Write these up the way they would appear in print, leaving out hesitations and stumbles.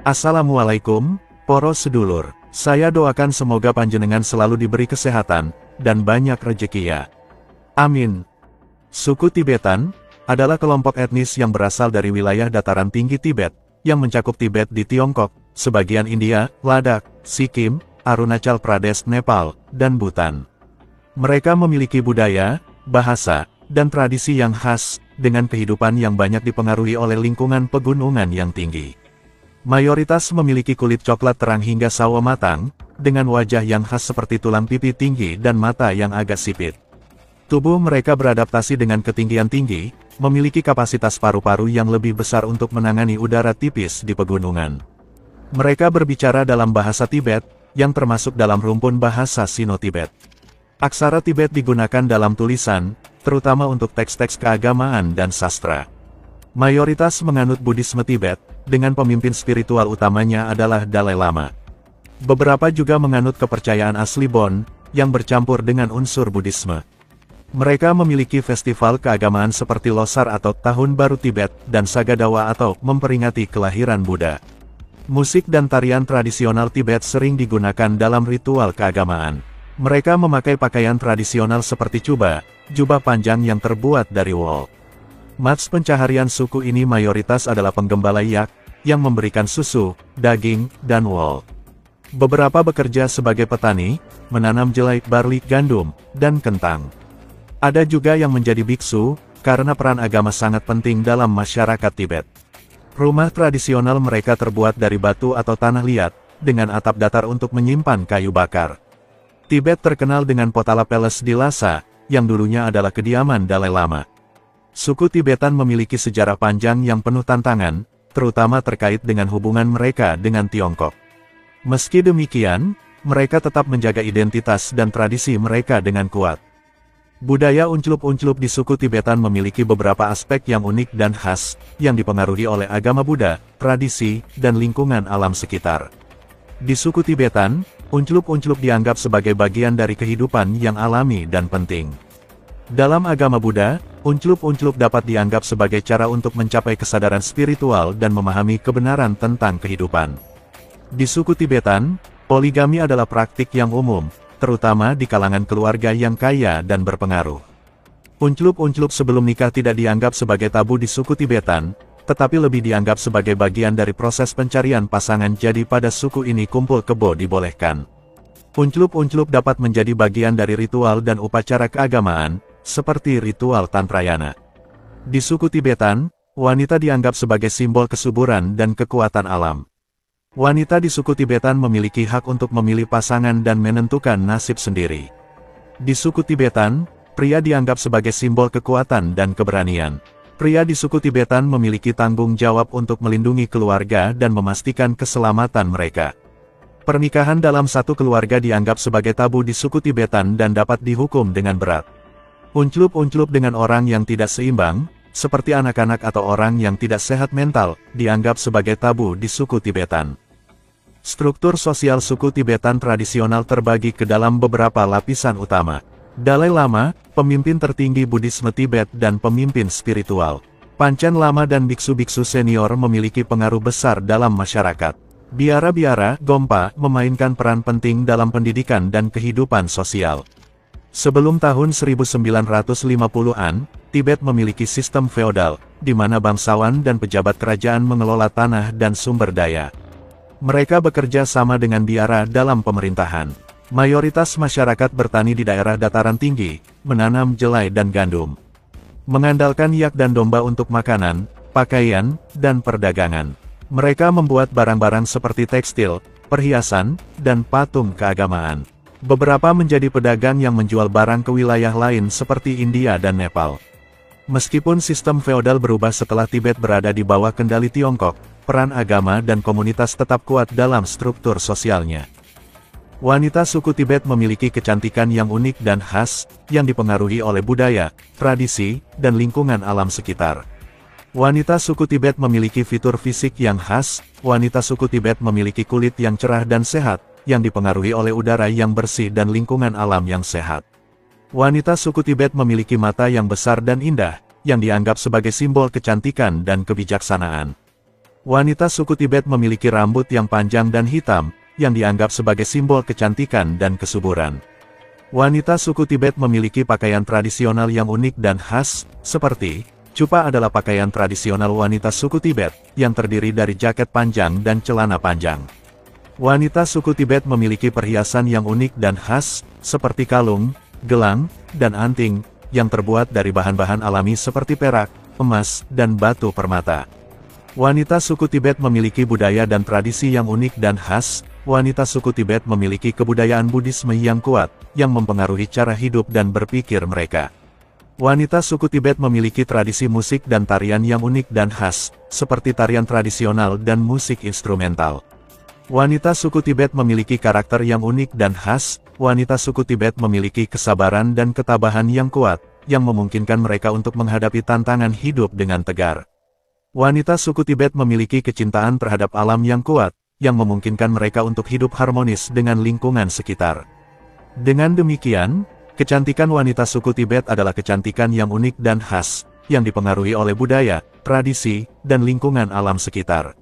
Assalamualaikum, poro sedulur. Saya doakan semoga panjenengan selalu diberi kesehatan, dan banyak rezeki ya. Amin. Suku Tibetan adalah kelompok etnis yang berasal dari wilayah dataran tinggi Tibet, yang mencakup Tibet di Tiongkok, sebagian India, Ladakh, Sikkim, Arunachal Pradesh, Nepal, dan Bhutan. Mereka memiliki budaya, bahasa, dan tradisi yang khas, dengan kehidupan yang banyak dipengaruhi oleh lingkungan pegunungan yang tinggi. Mayoritas memiliki kulit coklat terang hingga sawo matang, dengan wajah yang khas seperti tulang pipi tinggi dan mata yang agak sipit. Tubuh mereka beradaptasi dengan ketinggian tinggi, memiliki kapasitas paru-paru yang lebih besar untuk menangani udara tipis di pegunungan. Mereka berbicara dalam bahasa Tibet, yang termasuk dalam rumpun bahasa Sino-Tibet. Aksara Tibet digunakan dalam tulisan, terutama untuk teks-teks keagamaan dan sastra. Mayoritas menganut Buddhisme Tibet, dengan pemimpin spiritual utamanya adalah Dalai Lama. Beberapa juga menganut kepercayaan asli Bon, yang bercampur dengan unsur Buddhisme. Mereka memiliki festival keagamaan seperti Losar atau Tahun Baru Tibet, dan Sagadawa atau memperingati kelahiran Buddha. Musik dan tarian tradisional Tibet sering digunakan dalam ritual keagamaan. Mereka memakai pakaian tradisional seperti jubah panjang yang terbuat dari wol. Mats pencaharian suku ini mayoritas adalah penggembala yak, yang memberikan susu, daging, dan wol. Beberapa bekerja sebagai petani, menanam jelai, barley, gandum, dan kentang. Ada juga yang menjadi biksu, karena peran agama sangat penting dalam masyarakat Tibet. Rumah tradisional mereka terbuat dari batu atau tanah liat, dengan atap datar untuk menyimpan kayu bakar. Tibet terkenal dengan Potala Palace di Lhasa, yang dulunya adalah kediaman Dalai Lama. Suku Tibetan memiliki sejarah panjang yang penuh tantangan, terutama terkait dengan hubungan mereka dengan Tiongkok. Meski demikian, mereka tetap menjaga identitas dan tradisi mereka dengan kuat. Budaya unclup-unclup di suku Tibetan memiliki beberapa aspek yang unik dan khas, yang dipengaruhi oleh agama Buddha, tradisi, dan lingkungan alam sekitar. Di suku Tibetan, unclup-unclup dianggap sebagai bagian dari kehidupan yang alami dan penting. Dalam agama Buddha, unclup-unclup dapat dianggap sebagai cara untuk mencapai kesadaran spiritual dan memahami kebenaran tentang kehidupan. Di suku Tibetan, poligami adalah praktik yang umum, terutama di kalangan keluarga yang kaya dan berpengaruh. Unclup-unclup sebelum nikah tidak dianggap sebagai tabu di suku Tibetan, tetapi lebih dianggap sebagai bagian dari proses pencarian pasangan, jadi pada suku ini kumpul kebo dibolehkan. Unclup-unclup dapat menjadi bagian dari ritual dan upacara keagamaan, seperti ritual Tantrayana. Di suku Tibetan, wanita dianggap sebagai simbol kesuburan dan kekuatan alam. Wanita di suku Tibetan memiliki hak untuk memilih pasangan dan menentukan nasib sendiri. Di suku Tibetan, pria dianggap sebagai simbol kekuatan dan keberanian. Pria di suku Tibetan memiliki tanggung jawab untuk melindungi keluarga dan memastikan keselamatan mereka. Pernikahan dalam satu keluarga dianggap sebagai tabu di suku Tibetan dan dapat dihukum dengan berat. Unclup-unclup dengan orang yang tidak seimbang, seperti anak-anak atau orang yang tidak sehat mental, dianggap sebagai tabu di suku Tibetan. Struktur sosial suku Tibetan tradisional terbagi ke dalam beberapa lapisan utama. Dalai Lama, pemimpin tertinggi Buddhisme Tibet dan pemimpin spiritual. Panchen Lama dan biksu-biksu senior memiliki pengaruh besar dalam masyarakat. Biara-biara, Gompa, memainkan peran penting dalam pendidikan dan kehidupan sosial. Sebelum tahun 1950-an, Tibet memiliki sistem feodal, di mana bangsawan dan pejabat kerajaan mengelola tanah dan sumber daya. Mereka bekerja sama dengan biara dalam pemerintahan. Mayoritas masyarakat bertani di daerah dataran tinggi, menanam jelai dan gandum. Mengandalkan yak dan domba untuk makanan, pakaian, dan perdagangan. Mereka membuat barang-barang seperti tekstil, perhiasan, dan patung keagamaan. Beberapa menjadi pedagang yang menjual barang ke wilayah lain seperti India dan Nepal. Meskipun sistem feodal berubah setelah Tibet berada di bawah kendali Tiongkok, peran agama dan komunitas tetap kuat dalam struktur sosialnya. Wanita suku Tibet memiliki kecantikan yang unik dan khas, yang dipengaruhi oleh budaya, tradisi, dan lingkungan alam sekitar. Wanita suku Tibet memiliki fitur fisik yang khas. Wanita suku Tibet memiliki kulit yang cerah dan sehat, yang dipengaruhi oleh udara yang bersih dan lingkungan alam yang sehat. Wanita suku Tibet memiliki mata yang besar dan indah, yang dianggap sebagai simbol kecantikan dan kebijaksanaan. Wanita suku Tibet memiliki rambut yang panjang dan hitam, yang dianggap sebagai simbol kecantikan dan kesuburan. Wanita suku Tibet memiliki pakaian tradisional yang unik dan khas, seperti chupa adalah pakaian tradisional wanita suku Tibet, yang terdiri dari jaket panjang dan celana panjang. Wanita suku Tibet memiliki perhiasan yang unik dan khas, seperti kalung, gelang, dan anting, yang terbuat dari bahan-bahan alami seperti perak, emas, dan batu permata. Wanita suku Tibet memiliki budaya dan tradisi yang unik dan khas. Wanita suku Tibet memiliki kebudayaan Buddhisme yang kuat, yang mempengaruhi cara hidup dan berpikir mereka. Wanita suku Tibet memiliki tradisi musik dan tarian yang unik dan khas, seperti tarian tradisional dan musik instrumental. Wanita suku Tibet memiliki karakter yang unik dan khas. Wanita suku Tibet memiliki kesabaran dan ketabahan yang kuat, yang memungkinkan mereka untuk menghadapi tantangan hidup dengan tegar. Wanita suku Tibet memiliki kecintaan terhadap alam yang kuat, yang memungkinkan mereka untuk hidup harmonis dengan lingkungan sekitar. Dengan demikian, kecantikan wanita suku Tibet adalah kecantikan yang unik dan khas, yang dipengaruhi oleh budaya, tradisi, dan lingkungan alam sekitar.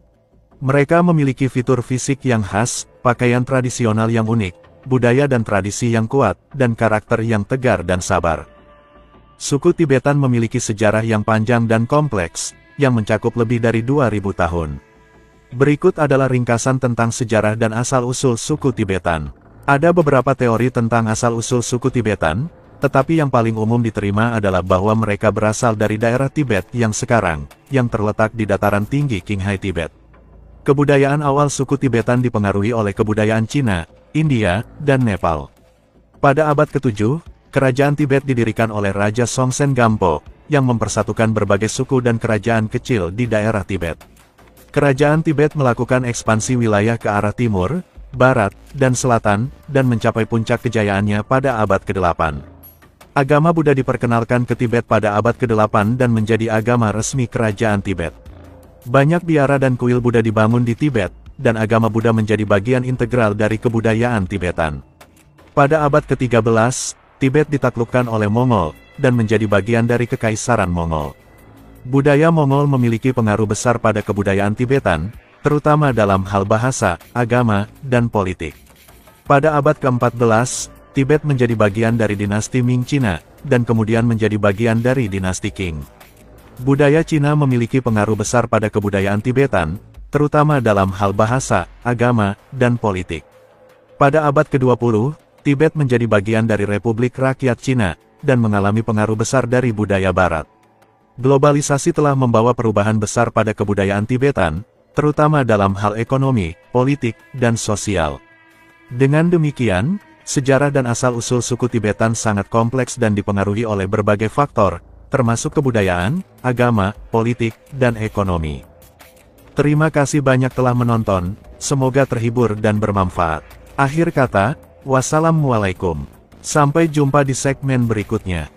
Mereka memiliki fitur fisik yang khas, pakaian tradisional yang unik, budaya dan tradisi yang kuat, dan karakter yang tegar dan sabar. Suku Tibetan memiliki sejarah yang panjang dan kompleks, yang mencakup lebih dari 2000 tahun. Berikut adalah ringkasan tentang sejarah dan asal-usul suku Tibetan. Ada beberapa teori tentang asal-usul suku Tibetan, tetapi yang paling umum diterima adalah bahwa mereka berasal dari daerah Tibet yang sekarang, yang terletak di dataran tinggi Qinghai Tibet. Kebudayaan awal suku Tibetan dipengaruhi oleh kebudayaan Cina, India, dan Nepal. Pada abad ke-7, kerajaan Tibet didirikan oleh Raja Songtsen Gampo, yang mempersatukan berbagai suku dan kerajaan kecil di daerah Tibet. Kerajaan Tibet melakukan ekspansi wilayah ke arah timur, barat, dan selatan, dan mencapai puncak kejayaannya pada abad ke-8. Agama Buddha diperkenalkan ke Tibet pada abad ke-8 dan menjadi agama resmi kerajaan Tibet. Banyak biara dan kuil Buddha dibangun di Tibet, dan agama Buddha menjadi bagian integral dari kebudayaan Tibetan. Pada abad ke-13, Tibet ditaklukkan oleh Mongol, dan menjadi bagian dari Kekaisaran Mongol. Budaya Mongol memiliki pengaruh besar pada kebudayaan Tibetan, terutama dalam hal bahasa, agama, dan politik. Pada abad ke-14, Tibet menjadi bagian dari dinasti Ming Cina, dan kemudian menjadi bagian dari dinasti Qing. Budaya Cina memiliki pengaruh besar pada kebudayaan Tibetan, terutama dalam hal bahasa, agama, dan politik. Pada abad ke-20, Tibet menjadi bagian dari Republik Rakyat Cina, dan mengalami pengaruh besar dari budaya Barat. Globalisasi telah membawa perubahan besar pada kebudayaan Tibetan, terutama dalam hal ekonomi, politik, dan sosial. Dengan demikian, sejarah dan asal-usul suku Tibetan sangat kompleks dan dipengaruhi oleh berbagai faktor, termasuk kebudayaan, agama, politik, dan ekonomi. Terima kasih banyak telah menonton, semoga terhibur dan bermanfaat. Akhir kata, wassalamualaikum. Sampai jumpa di segmen berikutnya.